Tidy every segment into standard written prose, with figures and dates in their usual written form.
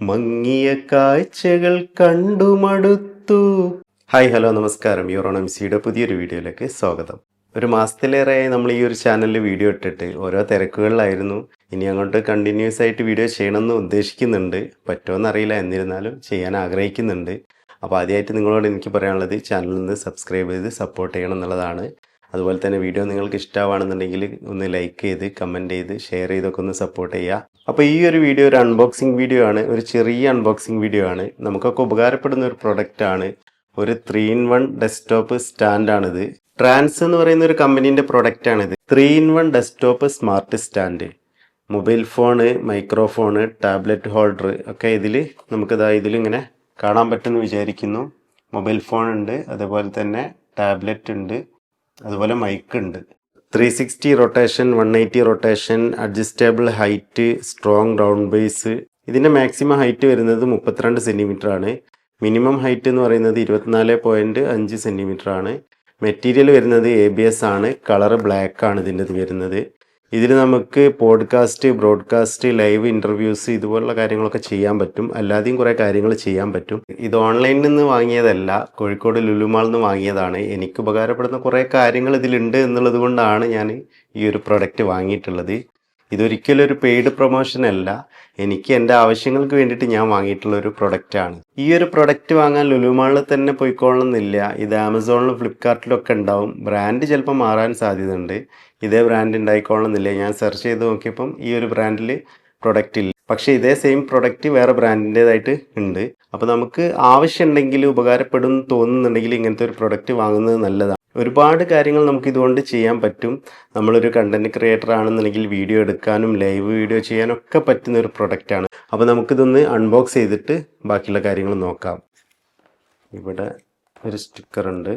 മങ്ങിയ കാഴ്ചകൾ കണ്ടുമടുത്തു. Hi hello നമസ്കാരം. യൂറോണംസിയുടെ പുതിയൊരു വീഡിയോയിലേക്ക് സ്വാഗതം. ഒരു മാസത്തിലേറെയായി നമ്മൾ ഈ ഒരു ചാനലിൽ വീഡിയോ ഇട്ടിട്ട് ഓരോ തിരക്കുകളിലായിരുന്നു. ഇനി അങ്ങോട്ട് കണ്ടിന്യൂസ് ആയിട്ട് വീഡിയോ ചെയ്യണമെന്ന് ഉദ്ദേശിക്കുന്നുണ്ട്. പറ്റുമെന്നറിയില്ല, എന്നിരുന്നാലും ചെയ്യാൻ ആഗ്രഹിക്കുന്നുണ്ട്. അപ്പോൾ ആദ്യമായിട്ട് നിങ്ങളോട് എനിക്ക് പറയാനുള്ളത് ചാനലിൽ നിന്ന് സബ്സ്ക്രൈബ് ചെയ്ത് സപ്പോർട്ട് ചെയ്യണം എന്നുള്ളതാണ്. അതുപോലെ തന്നെ വീഡിയോ നിങ്ങൾക്ക് ഇഷ്ടമാണെന്നുണ്ടെങ്കിൽ ഒന്ന് ലൈക്ക് ചെയ്ത് കമൻറ്റ് ചെയ്ത് ഷെയർ ചെയ്തൊക്കെ ഒന്ന് സപ്പോർട്ട് ചെയ്യുക. അപ്പോൾ ഈ ഒരു വീഡിയോ ഒരു അൺബോക്സിങ് വീഡിയോ ആണ്, ഒരു ചെറിയ അൺബോക്സിങ് വീഡിയോ ആണ്. നമുക്കൊക്കെ ഉപകാരപ്പെടുന്ന ഒരു പ്രൊഡക്റ്റ് ആണ്. ഒരു 3-in-1 ഡെസ്ക്ടോപ്പ് സ്റ്റാൻഡാണിത്. ട്രാൻസ് എന്ന് പറയുന്ന ഒരു കമ്പനീൻ്റെ പ്രൊഡക്റ്റ് ആണിത്. 3-in-1 desktop smart stand. Mobile phone, microphone, tablet holder ഒക്കെ ഇതിലിങ്ങനെ കാണാൻ പറ്റുമെന്ന് വിചാരിക്കുന്നു. മൊബൈൽ ഫോൺ ഉണ്ട്, അതുപോലെ തന്നെ ടാബ്ലറ്റ് ഉണ്ട്, അതുപോലെ മൈക്ക് ഉണ്ട്. 360 rotation, 180 rotation, adjustable height, strong round base. ഇതിൻ്റെ മാക്സിമം ഹൈറ്റ് വരുന്നത് 32 സെൻറ്റിമീറ്റർ ആണ്. മിനിമം ഹൈറ്റ് എന്ന് പറയുന്നത് 24.5 സെൻറ്റിമീറ്റർ ആണ്. മെറ്റീരിയൽ വരുന്നത് ABS ആണ്. കളറ് ബ്ലാക്ക് ആണ് ഇതിൻ്റെ വരുന്നത്. ഇതിൽ നമുക്ക് പോഡ്കാസ്റ്റ്, ബ്രോഡ്കാസ്റ്റ്, ലൈവ് ഇൻ്റർവ്യൂസ് ഇതുപോലുള്ള കാര്യങ്ങളൊക്കെ ചെയ്യാൻ പറ്റും. അല്ലാതെയും കുറേ കാര്യങ്ങൾ ചെയ്യാൻ പറ്റും. ഇത് ഓൺലൈനിൽ നിന്ന് വാങ്ങിയതല്ല, കോഴിക്കോട് ലുലുമാളിൽ നിന്ന് വാങ്ങിയതാണ്. എനിക്ക് ഉപകാരപ്പെടുന്ന കുറേ കാര്യങ്ങൾ ഇതിലുണ്ട് എന്നുള്ളത് കൊണ്ടാണ് ഞാൻ ഈ ഒരു പ്രൊഡക്റ്റ് വാങ്ങിയിട്ടുള്ളത്. ഇതൊരിക്കലും ഒരു പെയ്ഡ് പ്രൊമോഷൻ അല്ല, എനിക്ക് എൻ്റെ ആവശ്യങ്ങൾക്ക് വേണ്ടിയിട്ട് ഞാൻ വാങ്ങിയിട്ടുള്ള ഒരു പ്രൊഡക്റ്റാണ്. ഈ ഒരു പ്രൊഡക്റ്റ് വാങ്ങാൻ ലുലുമാളിൽ തന്നെ പോയിക്കൊള്ളണമെന്നില്ല. ഇത് ആമസോണിലും ഫ്ലിപ്കാർട്ടിലൊക്കെ ഉണ്ടാവും. ബ്രാൻഡ് ചിലപ്പോൾ മാറാൻ സാധ്യതയുണ്ട്. ഇതേ ബ്രാൻഡ് ഉണ്ടായിക്കൊള്ളണമെന്നില്ല. ഞാൻ സെർച്ച് ചെയ്ത് നോക്കിയപ്പം ഈ ഒരു ബ്രാൻഡിൽ പ്രൊഡക്റ്റ് ഇല്ല. പക്ഷേ ഇതേ സെയിം പ്രൊഡക്റ്റ് വേറെ ബ്രാൻഡിൻ്റേതായിട്ട് ഉണ്ട്. അപ്പോൾ നമുക്ക് ആവശ്യമുണ്ടെങ്കിൽ, ഉപകാരപ്പെടും തോന്നുന്നുണ്ടെങ്കിൽ ഇങ്ങനത്തെ ഒരു പ്രൊഡക്റ്റ് വാങ്ങുന്നത് നല്ലതാണ്. ഒരുപാട് കാര്യങ്ങൾ നമുക്ക് ഇതുകൊണ്ട് ചെയ്യാൻ പറ്റും. നമ്മളൊരു കണ്ടന്റ് ക്രിയേറ്റർ ആണെന്നുണ്ടെങ്കിൽ വീഡിയോ എടുക്കാനും ലൈവ് വീഡിയോ ചെയ്യാനൊക്കെ പറ്റുന്ന ഒരു പ്രൊഡക്റ്റാണ്. അപ്പോൾ നമുക്കിതൊന്ന് അൺബോക്സ് ചെയ്തിട്ട് ബാക്കിയുള്ള കാര്യങ്ങൾ നോക്കാം. ഇവിടെ ഒരു സ്റ്റിക്കർ ഉണ്ട്.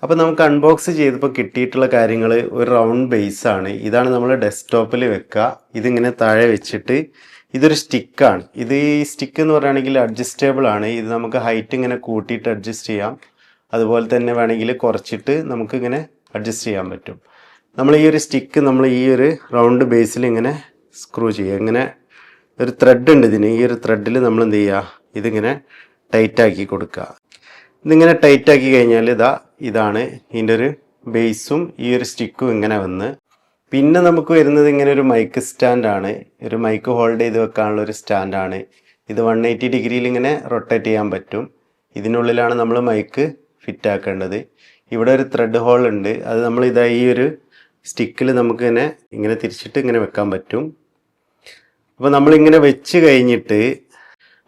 അപ്പോൾ നമുക്ക് അൺബോക്സ് ചെയ്തപ്പോൾ കിട്ടിയിട്ടുള്ള കാര്യങ്ങൾ ഒരു റൗണ്ട് ബേസ് ആണ്. ഇതാണ് നമ്മൾ ഡെസ്ക്ടോപ്പിൽ വെക്കുക. ഇതിങ്ങനെ താഴെ വെച്ചിട്ട് ഇതൊരു സ്റ്റിക്കാണ്. ഈ സ്റ്റിക്ക് എന്ന് പറയുകയാണെങ്കിൽ അഡ്ജസ്റ്റബിൾ ആണ്. ഇത് നമുക്ക് ഹൈറ്റ് ഇങ്ങനെ കൂട്ടിയിട്ട് അഡ്ജസ്റ്റ് ചെയ്യാം. അതുപോലെ തന്നെ വേണമെങ്കിൽ കുറച്ചിട്ട് നമുക്കിങ്ങനെ അഡ്ജസ്റ്റ് ചെയ്യാൻ പറ്റും. നമ്മൾ ഈ ഒരു സ്റ്റിക്ക് ഈ ഒരു റൗണ്ട് ബേസിൽ ഇങ്ങനെ സ്ക്രൂ ചെയ്യുക. ഇങ്ങനെ ഒരു ത്രെഡ് ഉണ്ട് ഇതിന്. ഈ ഒരു ത്രെഡിൽ നമ്മൾ എന്ത് ചെയ്യുക, ഇതിങ്ങനെ ടൈറ്റാക്കി കൊടുക്കുക. ഇതിങ്ങനെ ടൈറ്റാക്കി കഴിഞ്ഞാൽ ഇതാണ് ഇതിൻ്റെ ഒരു ബേസും ഈ ഒരു സ്റ്റിക്കും ഇങ്ങനെ വന്ന്. പിന്നെ നമുക്ക് വരുന്നത് ഇങ്ങനെ ഒരു മൈക്ക് സ്റ്റാൻഡാണ്. ഒരു മൈക്ക് ഹോൾഡ് ചെയ്ത് വെക്കാനുള്ള ഒരു സ്റ്റാൻഡാണ്. ഇത് 180 ഡിഗ്രിയിൽ ഇങ്ങനെ റൊട്ടേറ്റ് ചെയ്യാൻ പറ്റും. ഇതിനുള്ളിലാണ് നമ്മൾ മൈക്ക് ഫിറ്റ് ആക്കേണ്ടത്. ഇവിടെ ഒരു ത്രെഡ് ഹോൾ ഉണ്ട്. അത് നമ്മൾ ഈ ഒരു സ്റ്റിക്കിൽ നമുക്ക് ഇങ്ങനെ തിരിച്ചിട്ട് ഇങ്ങനെ വെക്കാൻ പറ്റും. അപ്പോൾ നമ്മളിങ്ങനെ വെച്ച് കഴിഞ്ഞിട്ട്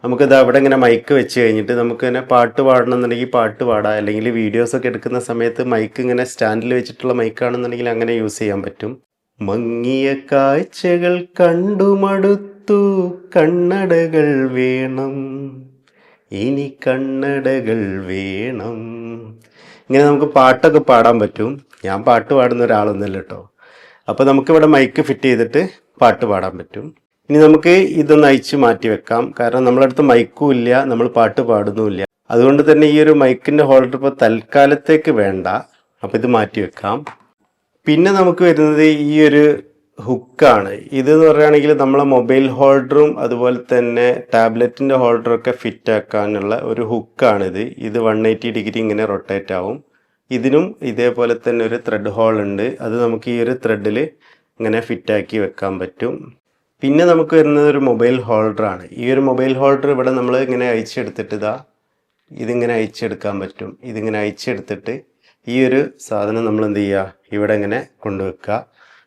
നമുക്കിത് അവിടെ ഇങ്ങനെ മൈക്ക് വെച്ച് കഴിഞ്ഞിട്ട് നമുക്ക് പാട്ട് പാടണമെന്നുണ്ടെങ്കിൽ പാട്ട് പാടാം. അല്ലെങ്കിൽ വീഡിയോസൊക്കെ എടുക്കുന്ന സമയത്ത് മൈക്ക് ഇങ്ങനെ സ്റ്റാൻഡിൽ വെച്ചിട്ടുള്ള മൈക്കാണെന്നുണ്ടെങ്കിൽ അങ്ങനെ യൂസ് ചെയ്യാൻ പറ്റും. മങ്ങിയ കാഴ്ചകൾ കണ്ടുമടുത്തു, കണ്ണടകൾ വേണം, ഇനി കണ്ണടകൾ വേണം. ഇങ്ങനെ നമുക്ക് പാട്ടൊക്കെ പാടാൻ പറ്റും. ഞാൻ പാട്ട് പാടുന്ന ഒരാളൊന്നുമല്ല കേട്ടോ. അപ്പോൾ നമുക്കിവിടെ മൈക്ക് ഫിറ്റ് ചെയ്തിട്ട് പാട്ട് പാടാൻ പറ്റും. ഇനി നമുക്ക് ഇതൊന്ന് അയച്ച് മാറ്റി വെക്കാം. കാരണം നമ്മളടുത്ത് മൈക്കും ഇല്ല, നമ്മൾ പാട്ട് പാടുന്നുമില്ല. അതുകൊണ്ട് തന്നെ ഈ ഒരു മൈക്കിൻ്റെ ഹോൾഡർ ഇപ്പോൾ തൽക്കാലത്തേക്ക് വേണ്ട. അപ്പോൾ ഇത് മാറ്റി വെക്കാം. പിന്നെ നമുക്ക് വരുന്നത് ഈ ഒരു ഹുക്കാണ്. ഇതെന്ന് പറയുകയാണെങ്കിൽ നമ്മളെ മൊബൈൽ ഹോൾഡറും അതുപോലെ തന്നെ ടാബ്ലറ്റിൻ്റെ ഹോൾഡറൊക്കെ ഫിറ്റ് ആക്കാനുള്ള ഒരു ഹുക്കാണിത്. ഇത് 180 ഡിഗ്രി ഇങ്ങനെ റൊട്ടേറ്റ് ആവും. ഇതിനും ഇതേപോലെ തന്നെ ഒരു ത്രെഡ് ഹോൾ ഉണ്ട്. അത് നമുക്ക് ഈ ഒരു ത്രെഡിൽ ഇങ്ങനെ ഫിറ്റാക്കി വെക്കാൻ പറ്റും. പിന്നെ നമുക്ക് വരുന്നത് ഒരു മൊബൈൽ ഹോൾഡറാണ്. ഈ ഒരു മൊബൈൽ ഹോൾഡർ ഇവിടെ നമ്മൾ ഇങ്ങനെ അയച്ചെടുത്തിട്ട് ഇതിങ്ങനെ അയച്ചെടുക്കാൻ പറ്റും. ഇതിങ്ങനെ അയച്ചെടുത്തിട്ട് ഈ ഒരു സാധനം നമ്മൾ എന്ത് ചെയ്യുക, ഇവിടെ ഇങ്ങനെ കൊണ്ടുവെക്കുക.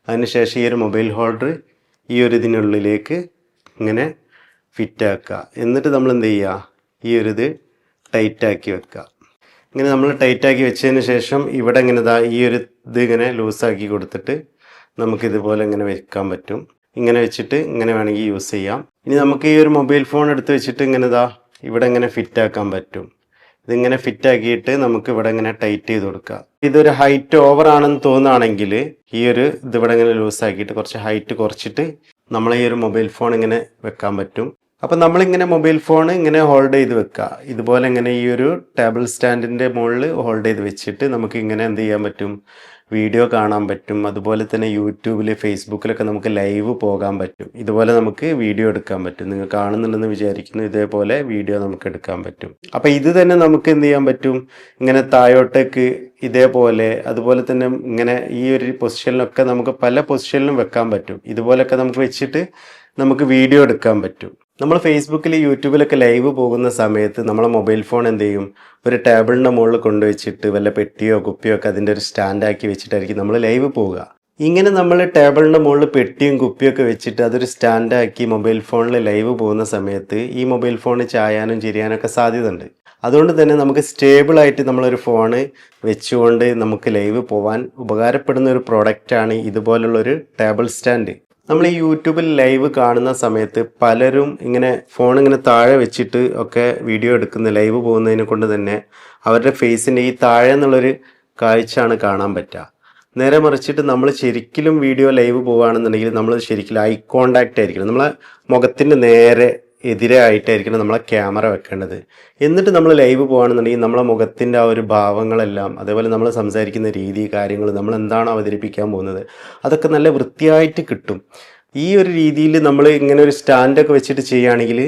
അതിനുശേഷം ഈ ഒരു മൊബൈൽ ഹോൾഡർ ഈ ഒരു ഇതിനുള്ളിലേക്ക് ഇങ്ങനെ ഫിറ്റാക്കുക. എന്നിട്ട് നമ്മൾ എന്ത് ചെയ്യുക, ഈ ഒരു ഇത് ടൈറ്റാക്കി വെക്കുക. ഇങ്ങനെ നമ്മൾ ടൈറ്റാക്കി വെച്ചതിന് ശേഷം ഇവിടെ ഇങ്ങനെ ഈ ഒരു ഇത് ഇങ്ങനെ ലൂസാക്കി കൊടുത്തിട്ട് നമുക്കിതുപോലെ ഇങ്ങനെ വെക്കാൻ പറ്റും. ഇങ്ങനെ വെച്ചിട്ട് ഇങ്ങനെ വേണമെങ്കിൽ യൂസ് ചെയ്യാം. ഇനി നമുക്ക് ഈ ഒരു മൊബൈൽ ഫോൺ എടുത്ത് വെച്ചിട്ട് ഇങ്ങനെ ഇവിടെ ഇങ്ങനെ ഫിറ്റ് ആക്കാൻ പറ്റും. ഇതിങ്ങനെ ഫിറ്റ് ആക്കിയിട്ട് നമുക്ക് ഇവിടെ ഇങ്ങനെ ടൈറ്റ് ചെയ്ത് കൊടുക്കാം. ഇതൊരു ഹൈറ്റ് ഓവർ ആണെന്ന് തോന്നുകയാണെങ്കിൽ ഈ ഒരു ഇതിവിടെ ഇങ്ങനെ ലൂസ് ആക്കിയിട്ട് കുറച്ച് ഹൈറ്റ് കുറച്ചിട്ട് നമ്മൾ ഈ ഒരു മൊബൈൽ ഫോൺ ഇങ്ങനെ വെക്കാൻ പറ്റും. അപ്പം നമ്മളിങ്ങനെ മൊബൈൽ ഫോൺ ഇങ്ങനെ ഹോൾഡ് ചെയ്ത് വെക്കുക. ഇതുപോലെ ഇങ്ങനെ ഈ ഒരു ടേബിൾ സ്റ്റാൻഡിൻ്റെ മുകളിൽ ഹോൾഡ് ചെയ്ത് വെച്ചിട്ട് നമുക്ക് ഇങ്ങനെ എന്ത് ചെയ്യാൻ പറ്റും, വീഡിയോ കാണാൻ പറ്റും. അതുപോലെ തന്നെ യൂട്യൂബിൽ ഫേസ്ബുക്കിലൊക്കെ നമുക്ക് ലൈവ് പോകാൻ പറ്റും. ഇതുപോലെ നമുക്ക് വീഡിയോ എടുക്കാൻ പറ്റും. നിങ്ങൾ കാണുന്നുണ്ടെന്ന് വിചാരിക്കുന്നു. ഇതേപോലെ വീഡിയോ നമുക്ക് എടുക്കാൻ പറ്റും. അപ്പം ഇത് തന്നെ നമുക്ക് എന്ത് ചെയ്യാൻ പറ്റും, ഇങ്ങനെ താഴോട്ടേക്ക് ഇതേപോലെ, അതുപോലെ തന്നെ ഇങ്ങനെ ഈ ഒരു പൊസിഷനിലൊക്കെ നമുക്ക് പല പൊസിഷനിലും വെക്കാൻ പറ്റും. ഇതുപോലൊക്കെ നമുക്ക് വെച്ചിട്ട് നമുക്ക് വീഡിയോ എടുക്കാൻ പറ്റും. നമ്മൾ ഫേസ്ബുക്കിൽ യൂട്യൂബിലൊക്കെ ലൈവ് പോകുന്ന സമയത്ത് നമ്മളെ മൊബൈൽ ഫോൺ എന്ത് ചെയ്യും, ഒരു ടേബിളിൻ്റെ മുകളിൽ കൊണ്ടുവച്ചിട്ട് വല്ല പെട്ടിയോ കുപ്പിയോ ഒക്കെ അതിൻ്റെ ഒരു സ്റ്റാൻഡാക്കി വെച്ചിട്ടായിരിക്കും നമ്മൾ ലൈവ് പോവുക. ഇങ്ങനെ നമ്മൾ ടേബിളിൻ്റെ മുകളിൽ പെട്ടിയും കുപ്പിയൊക്കെ വെച്ചിട്ട് അതൊരു സ്റ്റാൻഡാക്കി മൊബൈൽ ഫോണിൽ ലൈവ് പോകുന്ന സമയത്ത് ഈ മൊബൈൽ ഫോൺ ചായാനും ചിരിയാനൊക്കെ സാധ്യതയുണ്ട്. അതുകൊണ്ട് തന്നെ നമുക്ക് സ്റ്റേബിളായിട്ട് നമ്മളൊരു ഫോണ് വെച്ചുകൊണ്ട് നമുക്ക് ലൈവ് പോകാൻ ഉപകാരപ്പെടുന്ന ഒരു പ്രോഡക്റ്റാണ് ഇതുപോലുള്ളൊരു ടേബിൾ സ്റ്റാൻഡ്. നമ്മൾ ഈ യൂട്യൂബിൽ ലൈവ് കാണുന്ന സമയത്ത് പലരും ഇങ്ങനെ ഫോൺ ഇങ്ങനെ താഴെ വെച്ചിട്ട് ഒക്കെ വീഡിയോ എടുക്കുന്ന ലൈവ് പോകുന്നതിനെ കൊണ്ട് തന്നെ അവരുടെ ഫേസിൻ്റെ ഈ താഴെ എന്നുള്ളൊരു കാഴ്ചയാണ് കാണാൻ പറ്റുക. നേരെ മറിച്ചിട്ട് നമ്മൾ ശരിക്കും വീഡിയോ ലൈവ് പോവുകയാണെന്നുണ്ടെങ്കിൽ നമ്മൾ ശരിക്കും ഐ കോണ്ടാക്റ്റ് ആയിരിക്കണം, നമ്മളെ മുഖത്തിൻ്റെ നേരെ എതിരായിട്ടായിരിക്കണം നമ്മളെ ക്യാമറ വെക്കേണ്ടത്. എന്നിട്ട് നമ്മൾ ലൈവ് പോകുകയാണെന്നുണ്ടെങ്കിൽ നമ്മളെ മുഖത്തിൻ്റെ ആ ഒരു ഭാവങ്ങളെല്ലാം, അതേപോലെ നമ്മൾ സംസാരിക്കുന്ന രീതി, കാര്യങ്ങൾ, നമ്മൾ എന്താണോ അവതരിപ്പിക്കാൻ പോകുന്നത് അതൊക്കെ നല്ല വൃത്തിയായിട്ട് കിട്ടും. ഈ ഒരു രീതിയിൽ നമ്മൾ ഇങ്ങനെ ഒരു സ്റ്റാൻഡൊക്കെ വെച്ചിട്ട് ചെയ്യുകയാണെങ്കിൽ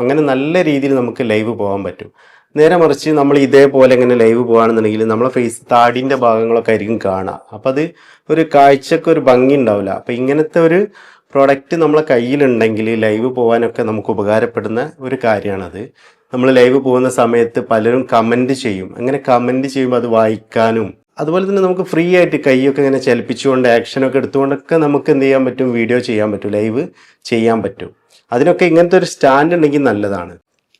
അങ്ങനെ നല്ല രീതിയിൽ നമുക്ക് ലൈവ് പോകാൻ പറ്റും. നേരെ മറിച്ച് നമ്മൾ ഇതേപോലെ ഇങ്ങനെ ലൈവ് പോകുകയാണെന്നുണ്ടെങ്കിൽ നമ്മളെ ഫേസ് താടിൻ്റെ ഭാഗങ്ങളൊക്കെ ആയിരിക്കും കാണുക. അപ്പം അത് ഒരു കാഴ്ചക്ക് ഒരു ഭംഗി ഉണ്ടാവില്ല. അപ്പം ഇങ്ങനത്തെ ഒരു പ്രോഡക്റ്റ് നമ്മളെ കയ്യിലുണ്ടെങ്കിൽ ലൈവ് പോകാനൊക്കെ നമുക്ക് ഉപകാരപ്പെടുന്ന ഒരു കാര്യമാണത്. നമ്മൾ ലൈവ് പോകുന്ന സമയത്ത് പലരും കമൻറ്റ് ചെയ്യും. അങ്ങനെ കമൻറ്റ് ചെയ്യുമ്പോൾ അത് വായിക്കാനും, അതുപോലെ തന്നെ നമുക്ക് ഫ്രീ ആയിട്ട് കൈയൊക്കെ ഇങ്ങനെ ചലിപ്പിച്ചുകൊണ്ട് ആക്ഷനൊക്കെ എടുത്തുകൊണ്ടൊക്കെ നമുക്ക് എന്ത് ചെയ്യാൻ പറ്റും, വീഡിയോ ചെയ്യാൻ പറ്റും, ലൈവ് ചെയ്യാൻ പറ്റും. അതിനൊക്കെ ഇങ്ങനത്തെ ഒരു സ്റ്റാൻഡ് ഉണ്ടെങ്കിൽ നല്ലതാണ്.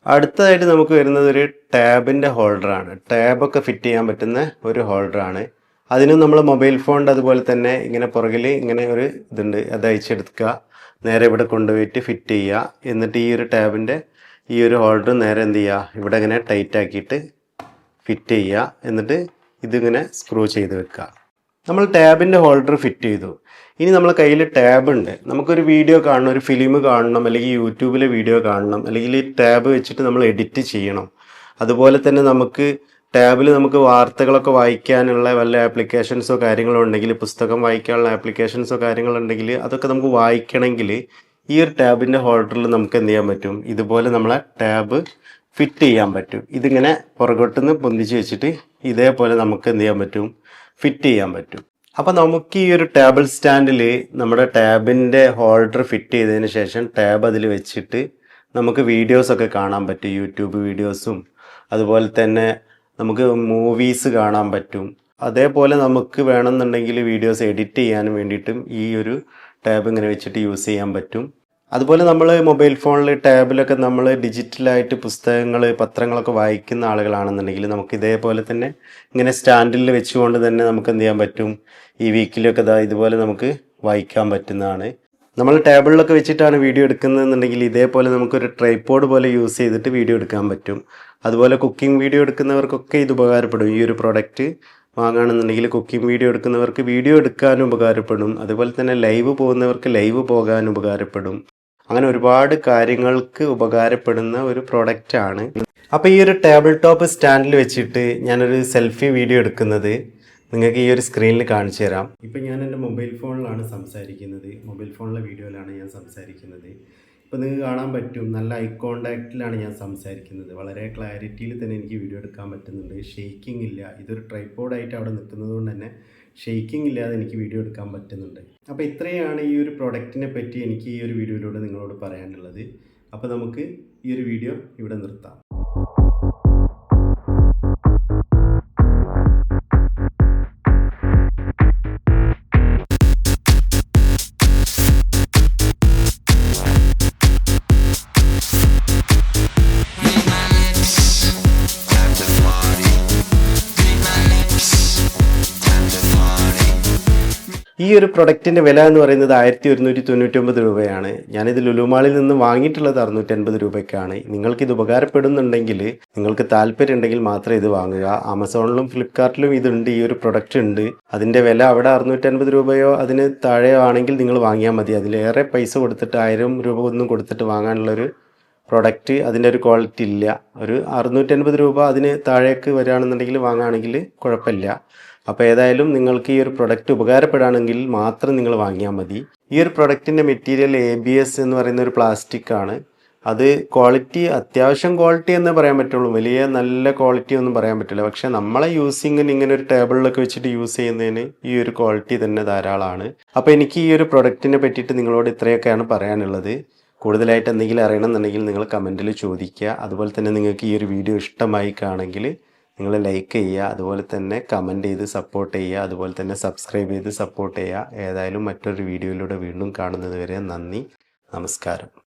അടുത്തതായിട്ട് നമുക്ക് വരുന്നത് ഒരു ടാബിൻ്റെ ഹോൾഡറാണ്. ടാബൊക്കെ ഫിറ്റ് ചെയ്യാൻ പറ്റുന്ന ഒരു ഹോൾഡറാണ്. അതിനും നമ്മൾ മൊബൈൽ ഫോണിൻ്റെ അതുപോലെ തന്നെ ഇങ്ങനെ പുറകിൽ ഇങ്ങനെ ഒരു ഇതുണ്ട്, അത് അയച്ചെടുക്കുക, നേരെ ഇവിടെ കൊണ്ടുപോയിട്ട് ഫിറ്റ് ചെയ്യുക. എന്നിട്ട് ഈ ഒരു ടാബിൻ്റെ ഈ ഒരു ഹോൾഡർ നേരെ എന്ത് ചെയ്യുക, ഇവിടെ ഇങ്ങനെ ടൈറ്റ് ആക്കിയിട്ട് ഫിറ്റ് ചെയ്യുക. എന്നിട്ട് ഇതിങ്ങനെ സ്ക്രൂ ചെയ്ത് വെക്കുക. നമ്മൾ ടാബിൻ്റെ ഹോൾഡർ ഫിറ്റ് ചെയ്തു. ഇനി നമ്മളെ കയ്യിൽ ടാബ് ഉണ്ട്. നമുക്കൊരു വീഡിയോ കാണണം, ഒരു ഫിലിം കാണണം, അല്ലെങ്കിൽ യൂട്യൂബിലെ വീഡിയോ കാണണം, അല്ലെങ്കിൽ ഈ ടാബ് വെച്ചിട്ട് നമ്മൾ എഡിറ്റ് ചെയ്യണം. അതുപോലെ തന്നെ നമുക്ക് ടാബിൽ നമുക്ക് വാർത്തകളൊക്കെ വായിക്കാനുള്ള വല്ല ആപ്ലിക്കേഷൻസോ കാര്യങ്ങളോ ഉണ്ടെങ്കിൽ, പുസ്തകം വായിക്കാനുള്ള ആപ്ലിക്കേഷൻസോ കാര്യങ്ങളുണ്ടെങ്കിൽ അതൊക്കെ നമുക്ക് വായിക്കണമെങ്കിൽ ഈ ഒരു ടാബിൻ്റെ ഹോൾഡറിൽ നമുക്ക് എന്ത് ചെയ്യാൻ പറ്റും, ഇതുപോലെ നമ്മളെ ടാബ് ഫിറ്റ് ചെയ്യാൻ പറ്റും. ഇതിങ്ങനെ പുറകോട്ടുനിന്ന് പൊന്തിച്ച് വെച്ചിട്ട് ഇതേപോലെ നമുക്ക് എന്ത് ചെയ്യാൻ പറ്റും, ഫിറ്റ് ചെയ്യാൻ പറ്റും. അപ്പോൾ നമുക്ക് ഈ ഒരു ടേബിൾ സ്റ്റാൻഡിൽ നമ്മുടെ ടാബിൻ്റെ ഹോൾഡർ ഫിറ്റ് ചെയ്തതിന് ശേഷം ടാബ് അതിൽ വെച്ചിട്ട് നമുക്ക് വീഡിയോസൊക്കെ കാണാൻ പറ്റും. യൂട്യൂബ് വീഡിയോസും അതുപോലെ തന്നെ നമുക്ക് മൂവീസ് കാണാൻ പറ്റും. അതേപോലെ നമുക്ക് വേണമെന്നുണ്ടെങ്കിൽ വീഡിയോസ് എഡിറ്റ് ചെയ്യാനും വേണ്ടിയിട്ടും ഈ ഒരു ടാബ് ഇങ്ങനെ വെച്ചിട്ട് യൂസ് ചെയ്യാൻ പറ്റും. അതുപോലെ നമ്മൾ മൊബൈൽ ഫോണിൽ ടാബിലൊക്കെ നമ്മൾ ഡിജിറ്റലായിട്ട് പുസ്തകങ്ങൾ, പത്രങ്ങളൊക്കെ വായിക്കുന്ന ആളുകളാണെന്നുണ്ടെങ്കിൽ നമുക്ക് ഇതേപോലെ തന്നെ ഇങ്ങനെ സ്റ്റാൻഡിൽ വെച്ചുകൊണ്ട് തന്നെ നമുക്ക് എന്ത് ചെയ്യാൻ പറ്റും, ഈ വീക്കിലൊക്കെ ഇതുപോലെ നമുക്ക് വായിക്കാൻ പറ്റുന്നതാണ്. നമ്മൾ ടേബിളിലൊക്കെ വെച്ചിട്ടാണ് വീഡിയോ എടുക്കുന്നതെന്നുണ്ടെങ്കിൽ ഇതേപോലെ നമുക്കൊരു ട്രൈപോഡ് പോലെ യൂസ് ചെയ്തിട്ട് വീഡിയോ എടുക്കാൻ പറ്റും. അതുപോലെ കുക്കിംഗ് വീഡിയോ എടുക്കുന്നവർക്കൊക്കെ ഇത് ഉപകാരപ്പെടും. ഈ ഒരു പ്രൊഡക്റ്റ് വാങ്ങുകയാണെന്നുണ്ടെങ്കിൽ കുക്കിംഗ് വീഡിയോ എടുക്കുന്നവർക്ക് വീഡിയോ എടുക്കാനും ഉപകാരപ്പെടും. അതുപോലെ തന്നെ ലൈവ് പോകുന്നവർക്ക് ലൈവ് പോകാനും ഉപകാരപ്പെടും. അങ്ങനെ ഒരുപാട് കാര്യങ്ങൾക്ക് ഉപകാരപ്പെടുന്ന ഒരു പ്രൊഡക്റ്റാണ്. അപ്പോൾ ഈ ഒരു ടേബിൾ ടോപ്പ് സ്റ്റാൻഡിൽ വെച്ചിട്ട് ഞാനൊരു സെൽഫി വീഡിയോ എടുക്കുന്നത് നിങ്ങൾക്ക് ഈ ഒരു സ്ക്രീനിൽ കാണിച്ചു തരാം. ഇപ്പം ഞാൻ എൻ്റെ മൊബൈൽ ഫോണിലാണ് സംസാരിക്കുന്നത്. മൊബൈൽ ഫോണിലെ വീഡിയോയിലാണ് ഞാൻ സംസാരിക്കുന്നത്. ഇപ്പോൾ നിങ്ങൾക്ക് കാണാൻ പറ്റും, നല്ല ഐ കോണ്ടാക്റ്റിലാണ് ഞാൻ സംസാരിക്കുന്നത്. വളരെ ക്ലാരിറ്റിയിൽ തന്നെ എനിക്ക് വീഡിയോ എടുക്കാൻ പറ്റുന്നുണ്ട്. ഷെയ്ക്കിംഗ് ഇല്ല. ഇതൊരു ട്രൈപോഡായിട്ട് അവിടെ നിൽക്കുന്നത് കൊണ്ട് തന്നെ ഷെയ്ക്കിംഗ് ഇല്ലാതെ എനിക്ക് വീഡിയോ എടുക്കാൻ പറ്റുന്നുണ്ട്. അപ്പോൾ ഇത്രയാണ് ഈ ഒരു പ്രൊഡക്റ്റിനെ പറ്റി എനിക്ക് ഈ ഒരു വീഡിയോയിലൂടെ നിങ്ങളോട് പറയാനുള്ളത്. അപ്പോൾ നമുക്ക് ഈ ഒരു വീഡിയോ ഇവിടെ നിർത്താം. ഈ ഒരു പ്രൊഡക്റ്റിൻ്റെ വില എന്ന് പറയുന്നത് 1199 രൂപയാണ്. ഞാനിത് ലുലുമാളിൽ നിന്ന് വാങ്ങിയിട്ടുള്ളത് 650 രൂപയ്ക്കാണ്. നിങ്ങൾക്കിത് ഉപകാരപ്പെടുന്നുണ്ടെങ്കിൽ, നിങ്ങൾക്ക് താല്പര്യം ഉണ്ടെങ്കിൽ മാത്രമേ ഇത് വാങ്ങുക. ആമസോണിലും ഫ്ലിപ്കാർട്ടിലും ഇതുണ്ട്, ഈ ഒരു പ്രൊഡക്റ്റ് ഉണ്ട്. അതിൻ്റെ വില അവിടെ 650 രൂപയോ അതിന് താഴെയോ ആണെങ്കിൽ നിങ്ങൾ വാങ്ങിയാൽ മതി. അതിലേറെ പൈസ കൊടുത്തിട്ട് 1000 രൂപ ഒന്നും കൊടുത്തിട്ട് വാങ്ങാനുള്ളൊരു പ്രൊഡക്റ്റ് അതിൻ്റെ ഒരു ക്വാളിറ്റി ഇല്ല. ഒരു 650 രൂപ അതിന് താഴേക്ക് വരികയാണെന്നുണ്ടെങ്കിൽ വാങ്ങുകയാണെങ്കിൽ കുഴപ്പമില്ല. അപ്പോൾ ഏതായാലും നിങ്ങൾക്ക് ഈ ഒരു പ്രൊഡക്റ്റ് ഉപകാരപ്പെടുകയാണെങ്കിൽ മാത്രം നിങ്ങൾ വാങ്ങിയാൽ മതി. ഈ ഒരു പ്രൊഡക്റ്റിൻ്റെ മെറ്റീരിയൽ ABS എന്ന് പറയുന്ന ഒരു പ്ലാസ്റ്റിക് ആണ്. അത് ക്വാളിറ്റി അത്യാവശ്യം ക്വാളിറ്റി എന്നേ പറയാൻ പറ്റുള്ളൂ, വലിയ നല്ല ക്വാളിറ്റി ഒന്നും പറയാൻ പറ്റില്ല. പക്ഷേ നമ്മളെ യൂസിങ്ങിന് ഇങ്ങനെ ഒരു ടേബിളിലൊക്കെ വെച്ചിട്ട് യൂസ് ചെയ്യുന്നതിന് ഈ ഒരു ക്വാളിറ്റി തന്നെ ധാരാളമാണ്. അപ്പോൾ എനിക്ക് ഈ ഒരു പ്രൊഡക്റ്റിനെ പറ്റിയിട്ട് നിങ്ങളോട് ഇത്രയൊക്കെയാണ് പറയാനുള്ളത്. കൂടുതലായിട്ട് എന്തെങ്കിലും അറിയണമെന്നുണ്ടെങ്കിൽ നിങ്ങൾ കമൻറ്റിൽ ചോദിക്കുക. അതുപോലെ തന്നെ നിങ്ങൾക്ക് ഈ ഒരു വീഡിയോ ഇഷ്ടമായി കാണെങ്കിൽ നിങ്ങൾ ലൈക്ക് ചെയ്യുക, അതുപോലെ തന്നെ കമൻറ്റ് ചെയ്ത് സപ്പോർട്ട് ചെയ്യുക, അതുപോലെ തന്നെ സബ്സ്ക്രൈബ് ചെയ്ത് സപ്പോർട്ട് ചെയ്യുക. ഏതായാലും മറ്റൊരു വീഡിയോയിലൂടെ വീണ്ടും കാണുന്നത് വരെ നന്ദി, നമസ്കാരം.